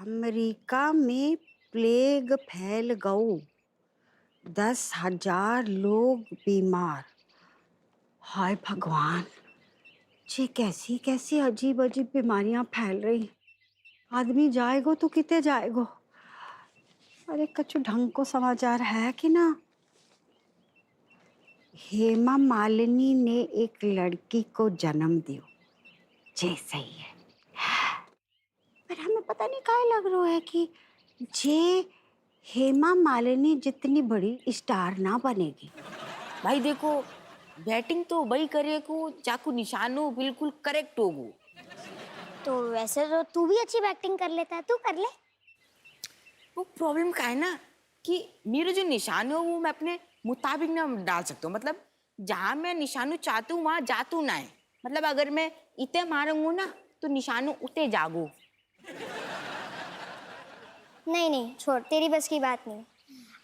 America में plague फैल गऊ, 10,000 लोग बीमार। हाय भगवान, ये कैसी कैसी अजीब अजीब बीमारियां फैल रही। आदमी जाएगो तो किते जाएगो। अरे कछु ढंग को समाचार है कि ना। हेमा मालिनी ने एक लड़की को जन्म दियो, जे सही है। पर हमें पता नहीं काहे लग रहा है कि जे हेमा मालिनी जितनी बड़ी स्टार ना बनेगी। भाई देखो, बैटिंग तो वही करे को चाकू निशानो बिल्कुल करेक्ट होगो। तो वैसे तो तू भी अच्छी बैटिंग कर लेता है, तू कर ले। वो प्रॉब्लम का है ना कि मेरे जो निशान हो वो मैं अपने मुताबिक ना डाल सकता हूँ। मतलब जहाँ मैं निशानू चाहती हूँ वहां जातू ना है। मतलब अगर मैं इतने मारूंगा ना तो निशानू उते जागो। नहीं नहीं छोड़, तेरी बस की बात नहीं।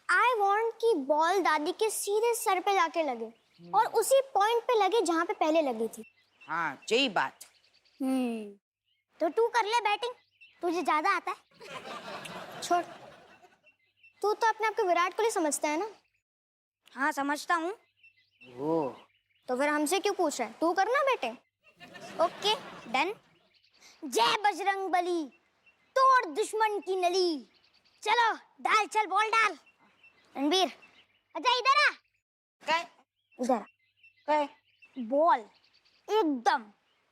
आई वांट कि बॉल दादी के सीधे सर पे जाके लगे और उसी पॉइंट पे लगे जहाँ पे पहले लगी थी। हाँ यही बात। तो तू कर ले बैटिंग, तुझे ज्यादा आता है। छोड़, तू तो अपने आप को विराट कोहली समझता है ना। हाँ समझता हूँ। ओ तो फिर हमसे क्यों पूछ रहा है, तू करना बेटे। Okay done. जय बजरंग बली, तोड़ दुश्मन की नली। चलो डाल, चल बॉल डाल। रणबीर अच्छा इधर आ। काय इधर आ। काय बॉल एकदम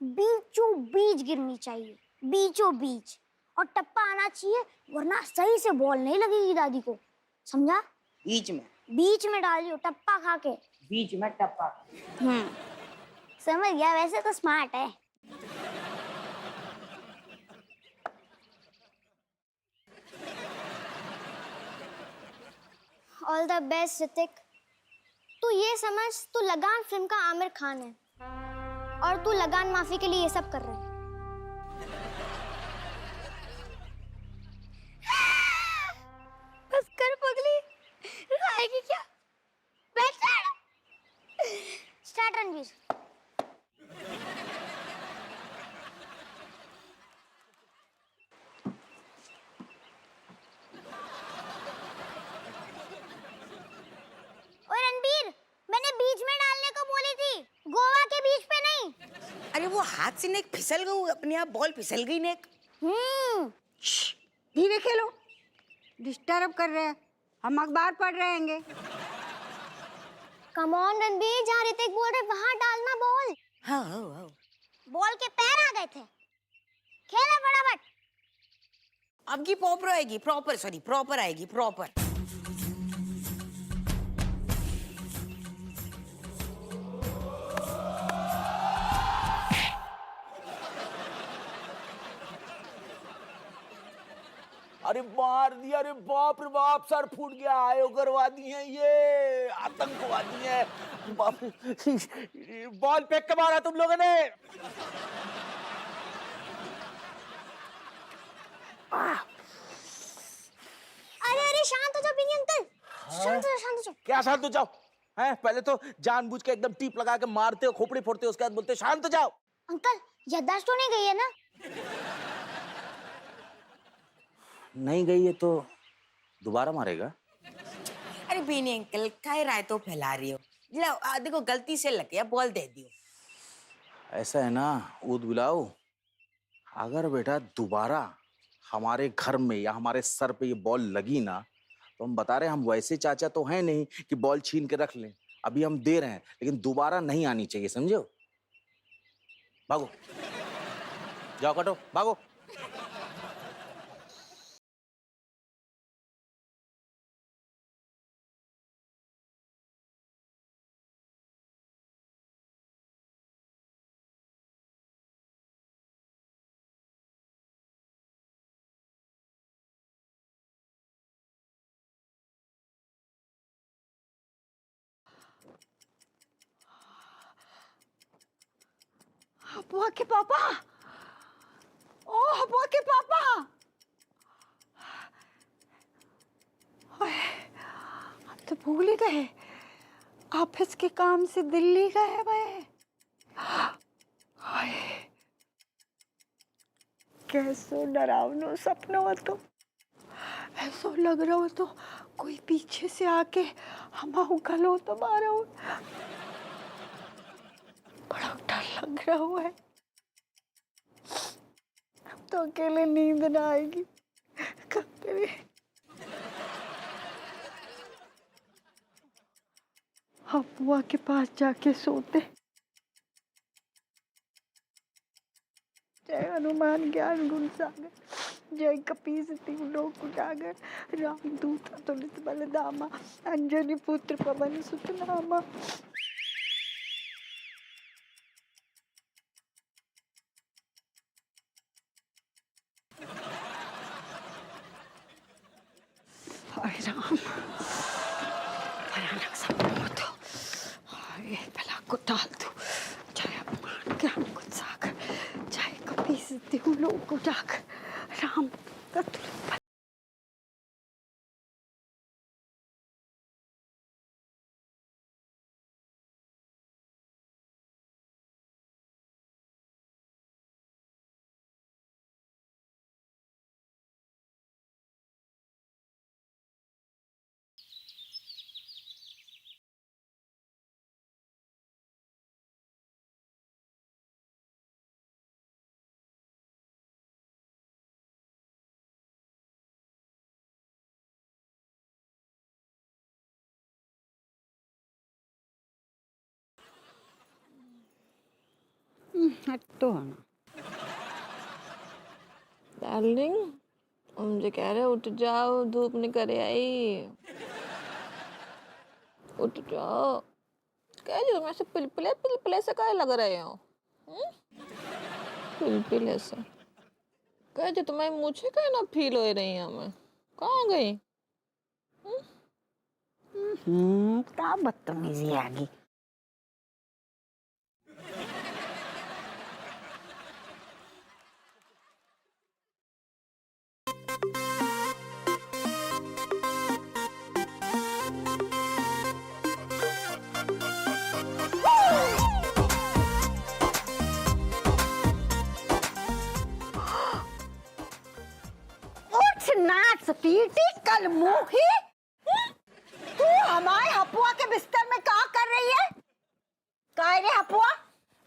बीचों बीच गिरनी चाहिए, बीचों बीच। और टप्पा आना चाहिए, वरना सही से बॉल नहीं लगेगी दादी को, समझा। बीच में बीच में डालियो टप्पा खा के। बीच में टप्पा। समझ गया, वैसे तो स्मार्ट है। All the best Hrithik. तू ये समझ, तू लगान फिल्म का आमिर खान है और तू लगान माफी के लिए ये सब कर रहा है। बस कर पगली, आएगी क्या। बैठ स्टार्ट रणवीर। ओए रणबीर, मैंने बीच में डालने को बोली थी, गोवा के बीच पे नहीं। अरे वो हाथ से नेक फिसल गई, अपने आप बॉल फिसल गई नेक। धीरे खेलो, डिस्टर्ब कर रहे हैं। हम अखबार पढ़ रहे हैंगे। कम ऑन रणबीर, जहाँ ऋतिक बोल रहे वहां डालना बॉल। हाँ बॉल के पैर आ गए थे, खेले फटाफट। अब की प्रॉपर आएगी, प्रॉपर आएगी प्रॉपर। अरे मार दिया, अरे बाप रे बाप, सर फूट गया। आए उग्रवादी हैं ये, आतंकवादी हैं। बाप रे, बॉल फेंक के मारा तुम लोगों ने। अरे अरे शांत हो जाओ बिनी अंकल, शांत हो जाओ, शांत हो जाओ। क्या शांत हो जाओ हैं? पहले तो जानबूझ के एकदम टीप लगा के मारते हो, खोपड़ी फोड़ते हो, उसके बाद बोलते हो शांत हो जाओ। अंकल याददाश्त तो नहीं गई है ना। नहीं गई है तो दोबारा मारेगा। अरे बेनी अंकल काय राय तो फैला रही हो। लो देखो गलती से लग गया, बॉल दे दियो। ऐसा है ना ऊद बिलाओ, अगर बेटा दोबारा हमारे घर में या हमारे सर पे ये बॉल लगी ना, तो हम बता रहे हैं, हम वैसे चाचा तो हैं नहीं कि बॉल छीन के रख लें। अभी हम दे रहे हैं, लेकिन दोबारा नहीं आनी चाहिए, समझो। भागो, जाओ कटो, भागो। बुआ के पापा, ओह बुआ के पापा। हम तो भूल ही गए, ऑफिस के काम से दिल्ली गए हुए। कैसो डरावनो सपना हो तो ऐसा लग रहा हो तो कोई पीछे से आके हमारा गलो तो मारा हो। बड़ा डर लग रहा हुआ है। अब तो अकेले नींद ना आएगी, कब करे। बुआ के पास जाके सोते। जय हनुमान ज्ञान गुण सागर, जय कपीस तिहु लोक उजागर, रामदूत अतुलित बल धामा, अंजनी पुत्र पवन सुत नामा। हाय राम, भयानक सपना हो तो हाय भला को टाल दो। जय हनुमान ज्ञान गुण सागर, जय कपीस तिहु लोक उजागर, राम अतुलित बल। हटो ना डार्लिंग, मुझे कह रहे उठ जाओ, धूप निकल आई। उठ जाओ। कह जो तुम ऐसे पिलपिले पिलपिले से काहे लग रहे हो? पिलपिले से कह जो तुम्हारी मुझे कहे ना फील हो रही है। मैं कहाँ गई? क्या बदतमीजी आ गई। नाच पीटी कल मुखी, तू हमारे हपुआ के बिस्तर में क्या कर रही है? काय रे हपुआ,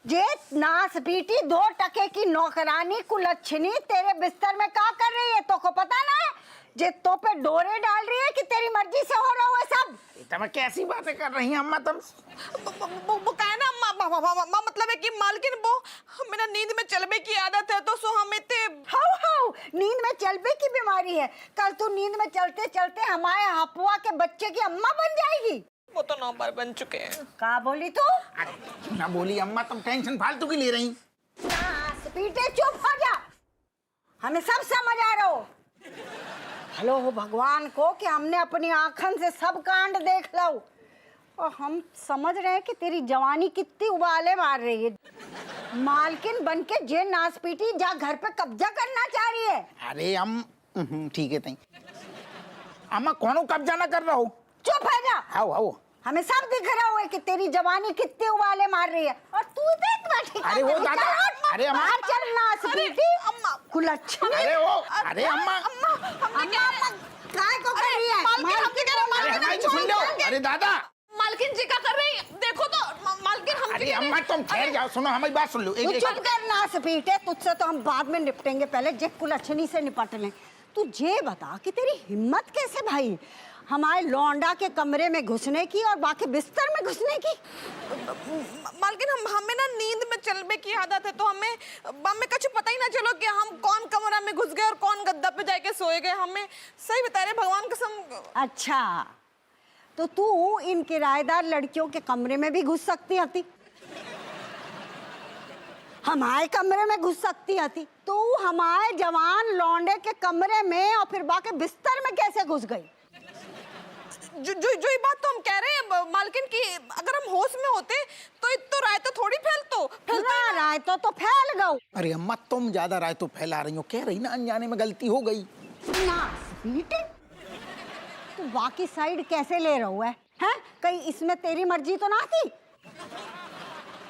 जे नाच पीटी 2 टके की नौकरानी कुलच्छनी तेरे बिस्तर में क्या कर रही है? तो को पता ना है जे तो पे डोरे डाल रही है कि तेरी मर्जी से हो रहा हुआ सब? तुम कैसी बातें कर रही हैं अम्मा? तुम वो कहे ना अम्मा मतलब है कि मालकिन वो मेरा नींद में चलबे की आदत है तो सो हम इतने हाउ नींद में चलबे की बीमारी है। कल तू नींद में चलते चलते हमारे हपुआ के बच्चे की अम्मा बन जाएगी। वो तो 9 बार बन चुके हैं। का बोली तू? अरे ना बोली अम्मा, तुम टेंशन फालतू की ले रही। पीटे चुप हो जा, हमें सब समझ आ रहा हो। हेलो हो भगवान को कि हमने अपनी आंखन से सब कांड देख लो और हम समझ रहे हैं कि तेरी जवानी कितनी उबाले मार रही है। मालकिन बनके जे नाच पीटी जा घर पे कब्जा करना चाह रही है। अरे ठीक है तई अम्मा, कौन कब्जा ना कर रहा हो? चुप है जा। आओ आओ, हमें सब दिख रहा है कि तेरी जवानी कितने उबाले मार रही है और तू देख बैठी। अरे वो दादा, अरे अम्मा, बाहर चल नाच पीटी अम्मा कुलच्छनी। अरे वो, अरे अम्मा, काय को कर रही है? अरे हमारी तो सुन लो। अरे दादा, मालकिन जी क्या कर रही है? देखो तो मालकिन हम अरे अम्मा तुम ठहर जाओ, सुनो हमारी बात सुन लो। तू चुप कर नाच पीटे, तुझसे तो हम बाद में निपटेंगे, पहले जे कुलच्छनी से निपट लें। तू ये बता कि तेरी हिम्मत कैसे भाई हमारे लौंडा के कमरे में घुसने की और बाकी बिस्तर में घुसने की? मालकिन हमें ना नींद में चलबे की आदत है तो हमें कुछ पता ही ना चलो कि हम कौन कमरा में घुस गए और कौन गद्दा पे जाके सोए गए। हमें सही बता रहे भगवान कसम। अच्छा, तो तू इन किराएदार लड़कियों के कमरे में भी घुस सकती थी, हमारे कमरे में घुस सकती थी। तू हमारे जवान लौंडे के कमरे में और फिर बाकी बिस्तर में कैसे घुस गई? जो ये बात तो हम कह रहे हैं मालकिन की अगर हम होश में होते तो राय तो थोड़ी फैलता राय तो फैल गई। अरे अम्मा तुम ज्यादा राय तो फैला रही हो, कह रही ना अनजाने में गलती हो गई। तू बाकी साइड कैसे ले रहा है? हैं? कहीं इसमें तेरी मर्जी तो ना थी?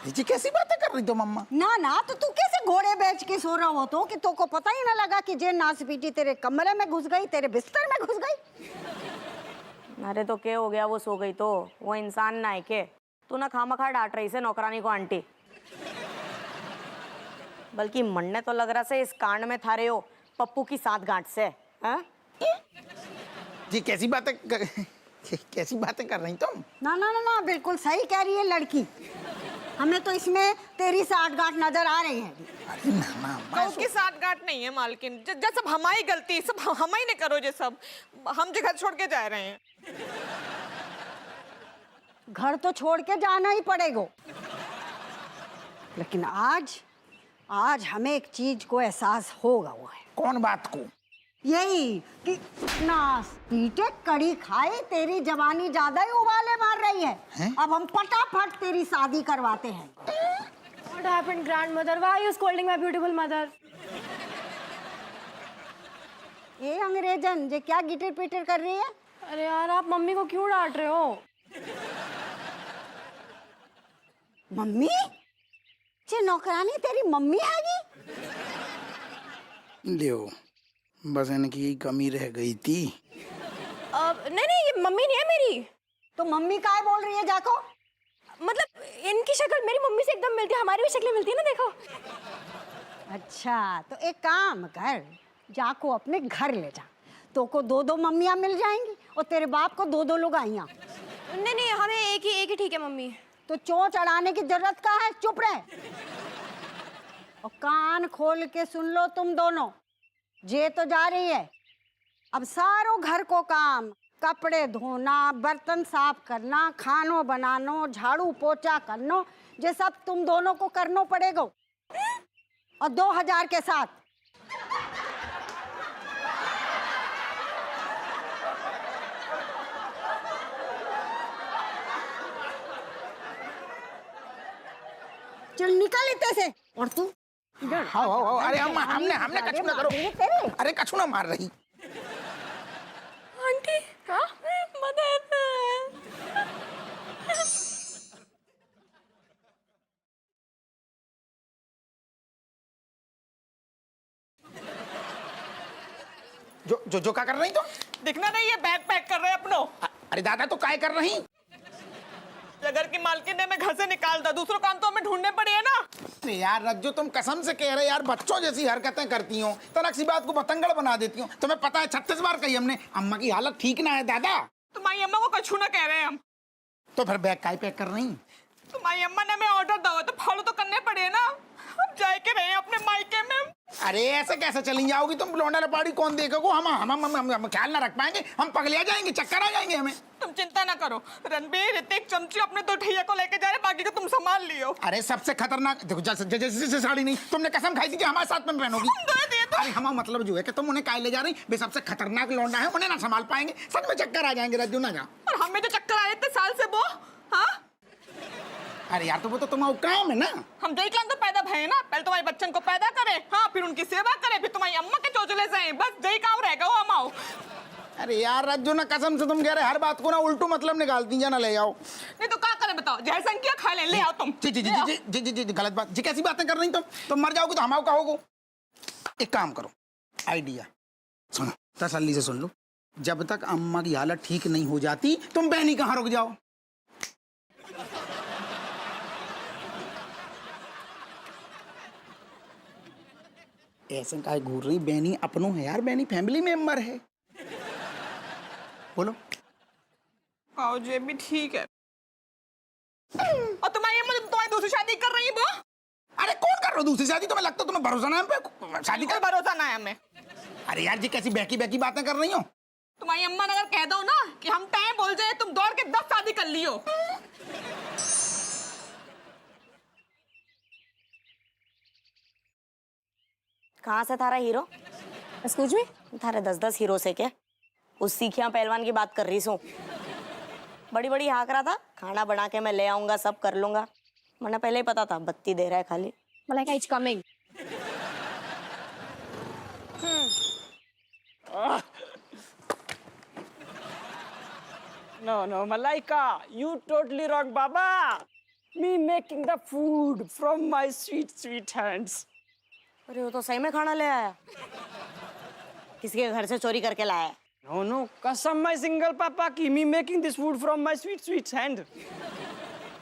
जी कैसी बातें कर रही तुम अम्मा? ना ना, तो तू कैसे घोड़े बेच के सो रहा हो तो कि तो को पता ही ना लगा कि जे नास पीटी तेरे कमरे में घुस गई, तेरे बिस्तर में घुस गई। अरे तो क्या हो गया, वो सो गई तो वो इंसान ना है के? तू ना खामखा डांट रही से नौकरानी को आंटी। बल्कि मरने तो लग रहा से इस कांड में थारे हो पप्पू की सात गांठ से। हाँ? जी कैसी बातें कर रही तुम? ना ना ना ना, बिल्कुल सही कह रही है लड़की। हमें तो इसमें तेरी साठगांठ नजर आ रही है। अरे ना ना अम्मा, तो उसकी साठगांठ नहीं है मालकिन, जब सब हमारी गलती, सब हम ही ने करो, जे सब हम जो घर छोड़ के जा रहे हैं। घर तो छोड़ के जाना ही पड़ेगा, लेकिन आज हमें एक चीज को एहसास होगा। वो है कौन बात को? यही कि नास पीटे कड़ी खाए तेरी जवानी ज्यादा ही उबाले मार रही है। अब हम फटाफट तेरी शादी करवाते हैं। What happened, grandmother? Why are you scolding my beautiful mother? ये अंग्रेजन जे क्या गिटर पिटर कर रही है? अरे यार, आप मम्मी को क्यों डांट रहे हो? मम्मी? जे नौकरानी तेरी मम्मी आएगी? लियो, बस इनकी यही कमी रह गई थी। नहीं, ये मम्मी नहीं है मेरी। तो मम्मी काय बोल रही है जाको? मतलब इनकी शक्ल मेरी मम्मी से एकदम मिलती है, हमारी भी शक्लें मिलती है ना, देखो। अच्छा, तो एक काम कर, जाको अपने घर ले जा। तो को दो मम्मियाँ मिल जाएंगी और तेरे बाप को दो लुगाइयाँ। नहीं, हमें एक ही ठीक है मम्मी। तो चोंच अड़ाने की जरूरत का है, चुप रहे और कान खोल के सुन लो तुम दोनों। जे तो जा रही है, अब सारों घर को काम, कपड़े धोना, बर्तन साफ करना, खानो बनानो, झाड़ू पोछा करनो, ये सब तुम दोनों को करना पड़ेगा और 2000 के साथ। चल निकल इतने से। और तू हाँ, अरे अम्मा, हमने कछु ना करो। अरे कछु ना मार रही। आंटी, हाँ? मदद। जो क्या कर रही तुम? दिखना नहीं, ये बैग पैक कर रहे हैं अपनो। अरे दादा तो काय कर रही? अगर की मालकिन ने मैं घर से निकाल दा, दूसरों काम तो हमें ढूंढने पड़े है ना। अरे यार रज्जो, तुम कसम से कह रहे यार, बच्चों जैसी हरकतें करती हो, तनक सी बात को बतंगड़ बना देती हो। तुम्हें पता है 36 बार कही हमने, अम्मा की हालत ठीक ना है दादा। तुम्हारी अम्मा को कछू ना कह रहे हैं हम। तो फिर बैग काय पैक कर रही? तुम्हारी अम्मा ने हमें ऑर्डर दवा तो फॉलो तो करने पड़े ना। हम जाए के रहे अपने मायके में। अरे ऐसे कैसे चली जाओगी तुम? लौंडा लपाड़ी कौन देखेगा? हम ख्याल ना रख पाएंगे, हम पगलिया जाएंगे, चक्कर आ जाएंगे हमें। तुम चिंता ना करो, रणबीर ऋतिक चमची अपने 2 ठैया को लेके जा रहे, बाकी को तुम संभाल लियो। अरे सबसे खतरनाक देखो, जैसे साड़ी नहीं, तुमने कसम खाई थी कि हमारे साथ में पहनोगी। अरे हमारा मतलब जो है कि तुम उन्हें काय ले जा रही, वे सबसे खतरनाक लौंडा है, उन्हें ना संभाल पाएंगे, सच में चक्कर आ जाएंगे। रज्जू ना जा। और हमें जो चक्कर आए इतने साल से वो, हाँ? अरे यार तो वो तो तुम्हारा काम है ना। हम जय तो पैदा भये ना, पहले तुम्हारे बच्चन को पैदा करे, हाँ, फिर उनकी सेवा करे, फिर तुम्हारी अम्मा के चोचले जाए, बस जय काम रहेगा वो अमाओ। अरे यार रज्जू ना, कसम से तुम कह रहे हर बात को ना उल्टू मतलब निकालती जा ना, ले जाओ। नहीं तो क्या करें बताओ, जय संख्या खा ले आओ तुम। जी गलत बात जी, कैसी बातें कर रही तुम मर जाओगी तो हमाओ का होगो। एक काम करो, आइडिया सुनो, तसल्ली से सुन लो, जब तक अम्मा की हालत ठीक नहीं हो जाती तुम बहनी कहाँ रुक जाओ। ऐसे काहे घूर रही? बहनी अपनों है यार, बहनी फैमिली मेंबर है। बोलो। आओ जे भी ठीक है। और तुम्हारी अम्मा जब तुम्हारी दूसरी शादी कर रही है वो? अरे कौन कर रहा हो दूसरी शादी? तुम्हें लगता तुम्हें भरोसा ना है हम पे? शादी कोई कर भरोसा ना है हमें। अरे यार जी कैसी बहकी बहकी बातें कर रही हो? तुम्हारी अम्मा ने अगर कह दो ना कि हम टाइम बोल जाए, तुम दौड़ के 10 शादी कर लियो। कहाँ से थारा हीरो? एक्सक्यूज मी, थारे 10 हीरो से क्या? उस सीखिया पहलवान की बात कर रही सो। बड़ी हाँक रहा था, खाना बना के मैं ले आऊंगा, सब कर लूंगा। मैंने पहले ही पता था बत्ती दे रहा है खाली। Malaika, it's coming. No, Malaika, you totally wrong, Baba. Me making the food from my sweet, sweet hands. अरे वो तो सही में खाना ले आया, किसी के घर से चोरी करके लाया है। No, no, कसम my single papa ki me making this food from my sweet, sweet hand.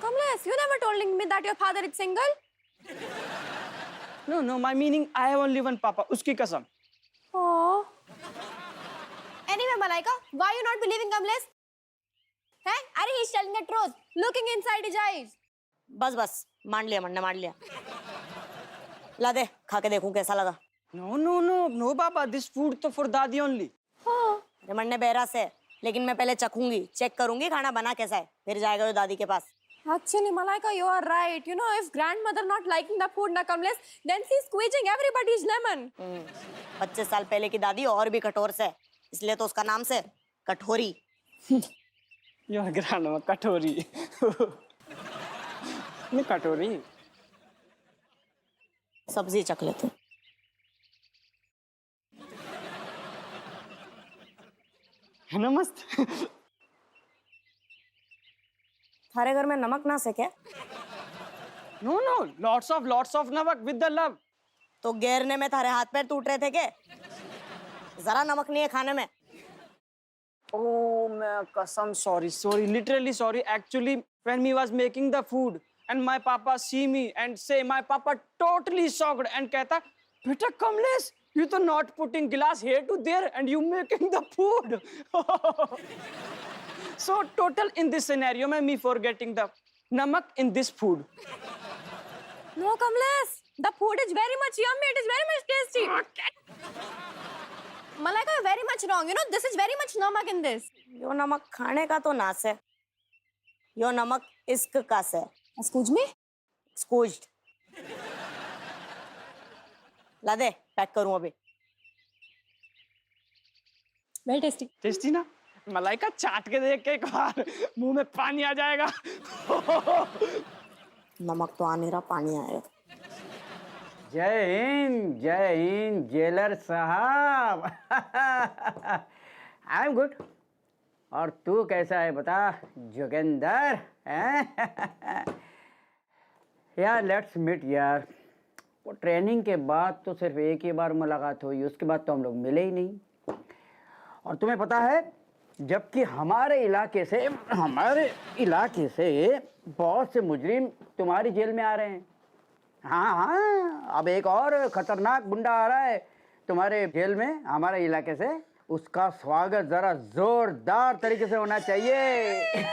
Kamlesh, you never told me that your father is single. No, no, my meaning I have only one papa. उसकी कसम. Oh. Anyway, Malaika, why you not believing Kamlesh? Hey, Are he's telling the truth. Looking inside his eyes. बस बस, मान लिया, मन्ने मान लिया। ला दे, खा के देखूं कैसा लगा। No, no, no, no, papa. This food तो for दादी only. अरे मन्ने बेरस है, लेकिन मैं पहले चखूंगी, चेक करूंगी खाना बना कैसा है, फिर जाएगा वो दादी के पास। Actually, Malaika, you are right. You know, if grandmother not liking the food, na Kamlesh, then she's squeezing everybody's lemon. 25 साल पहले की दादी और भी कठोर से, इसलिए तो उसका नाम से कठोरी। Your grandma कटोरी. नहीं कटोरी. सब्जी चख लेते। है ना मस्त? थारे घर में नमक ना से क्या? No, no, lots of नमक with the love. तो घेरने में थारे हाथ पैर टूट रहे थे क्या? जरा नमक नहीं है खाने में। Oh, मैं कसम sorry, literally sorry. Actually, when me was making the food and my papa see me and say my papa totally shocked and कहता बेटा कमलेश you तो not putting glass here to there and you making the food. So total in this scenario मैं me forgetting the namak in this food. No, Kamlesh, the food is very much yummy. It is very much tasty. Malaika, you're very much wrong. You know, this is very much namak in this. यो नमक खाने का तो नास है, यो नमक इश्क का से। Excuse me? Squeezed. ला दे, पैक करूं अभी। Very tasty. टेस्टी ना? मलाइका चाट के देख के एक बार मुंह में पानी आ जाएगा। नमक तो आ नहीं रहा, पानी आएगा। जय हिंद जेलर साहब। I am good. और तू कैसा है बता जोगिंदर? यार लेट्स मीट यार। वो ट्रेनिंग के बाद तो सिर्फ एक ही बार मुलाकात हुई, उसके बाद तो हम लोग मिले ही नहीं। और तुम्हें पता है जबकि हमारे इलाके से बहुत से मुजरिम तुम्हारी जेल में आ रहे हैं। हाँ, अब एक और खतरनाक गुंडा आ रहा है तुम्हारे जेल में हमारे इलाके से। उसका स्वागत जरा जोरदार तरीके से होना चाहिए।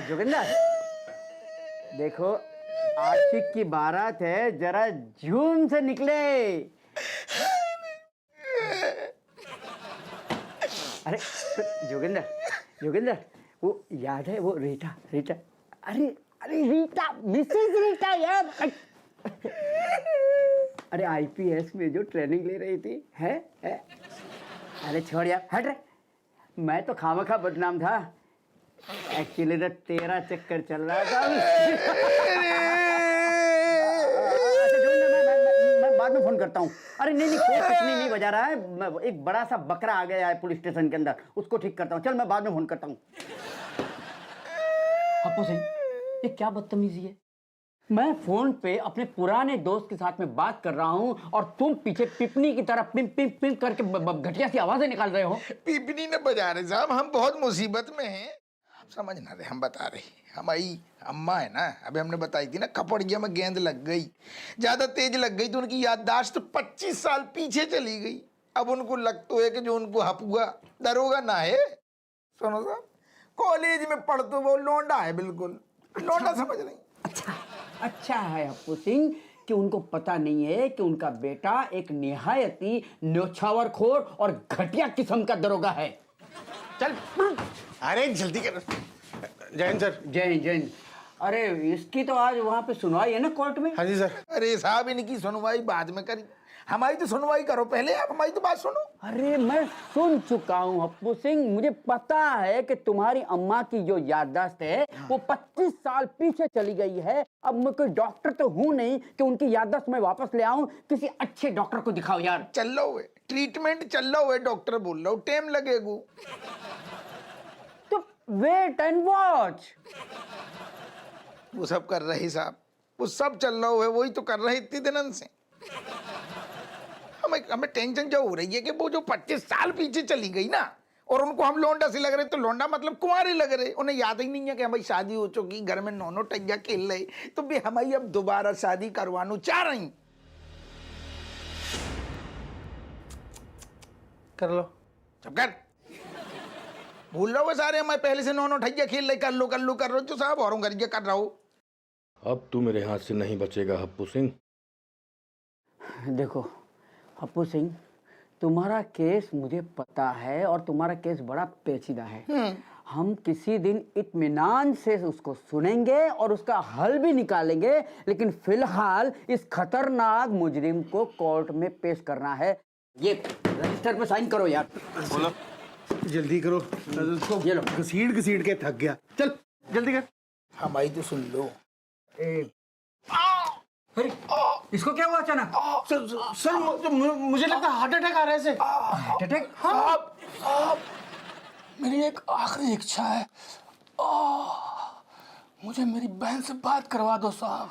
जोगिंदर देखो, आशिक की बारात है, जरा झूम से निकले। अरे जोगिंदर वो याद है वो रीटा? अरे रीटा, मिसेस रीटा यार। अरे आईपीएस में जो ट्रेनिंग ले रही थी है? अरे छोड़ यार, हट रे। मैं तो खामखा बदनाम था, एक्चुअली तो तेरा चक्कर चल रहा था। मैं बाद में फोन करता हूँ। अरे नहीं कुछ नहीं बजा रहा है, एक बड़ा सा बकरा आ गया है पुलिस स्टेशन के अंदर, उसको ठीक करता हूँ। चल मैं बाद में फोन करता हूँ। आपको सही, ये क्या बदतमीजी है? मैं फोन पे अपने पुराने दोस्त के साथ में बात कर रहा हूँ और तुम पीछे पिपनी की तरह पिम करके घटिया सी आवाजें निकाल रहे हो। पिपनी न बजा रहे साहब, हम बहुत मुसीबत में हैं। आप समझ ना रहे, हम बता रहे। हमारी अम्मा है ना, अभी हमने बताई थी ना, कपड़िया में गेंद लग गई, ज्यादा तेज लग गई तो उनकी याददाश्त 25 साल पीछे चली गई। अब उनको लगता है कि जो उनको हपुआ दरोगा ना है। सुनो साहब, कॉलेज में पढ़ते वो लौंडा है, बिल्कुल लौंडा समझ नहीं। अच्छा है हप्पू सिंह कि उनको पता नहीं है कि उनका बेटा एक निहायती न्योछावरखोर और घटिया किस्म का दरोगा है। चल अरे जल्दी कर। जय हिंद सर। जय हिंद। अरे इसकी तो आज वहाँ पे सुनवाई है ना कोर्ट में? हाँ जी सर। अरे साहब इनकी सुनवाई बाद में करी, हमारी तो सुनवाई करो पहले, आप हमारी तो बात सुनो। अरे मैं सुन चुका हूँ हप्पू सिंह, मुझे पता है कि तुम्हारी अम्मा की जो याददाश्त है वो 25 साल पीछे चली गई है। अब मैं कोई डॉक्टर तो हूँ नहीं कि उनकी याददाश्त मैं वापस ले आऊँ। किसी अच्छे डॉक्टर को दिखाओ यार। चल लो है ट्रीटमेंट, चल लो है, डॉक्टर बोल रहा हूँ, टाइम लगेगा। Wait and watch. वो सब कर रहे साहब, वो सब चल रहा है, वही तो कर रहे इतने दिनों से। हमें हमें टेंशन जो हो रही है कि वो जो 25 साल पीछे चली गई ना, और उनको हम लोंडा से लग रहे, तो लोंडा मतलब कुंवारे लग रहे, उन्हें याद ही नहीं है कि हमारी शादी हो चुकी, घर में नौनो टैया खेल रहे, तो भी हमारी अब दोबारा शादी करवाना चाह रही। कर लो। चुप कर। भूल रहा हो सारे, हमारे पहले से नौनो टैया खेल रहे, कर लो कर रहे जो साहब, और कर कर रहा हो। अब तू मेरे हाथ से नहीं बचेगा हप्पू सिंह। देखो हप्पू सिंह, तुम्हारा केस मुझे पता है और तुम्हारा केस बड़ा पेचीदा है। हम किसी दिन इत्मीनान से उसको सुनेंगे और उसका हल भी निकालेंगे, लेकिन फिलहाल इस खतरनाक मुजरिम को कोर्ट में पेश करना है। ये रजिस्टर पे साइन करो यार। बोलो जल्दी करो, ये लो। घसीट के थक गया। चल जल्दी कर। हमारी तो सुन लो। अरे इसको क्या हुआ अचानक? सर मुझे लगता है हार्ट अटैक आ रहा है इसे। Heart attack? साहब, मेरी एक आखिरी इच्छा है, मुझे मेरी बहन से बात करवा दो साहब।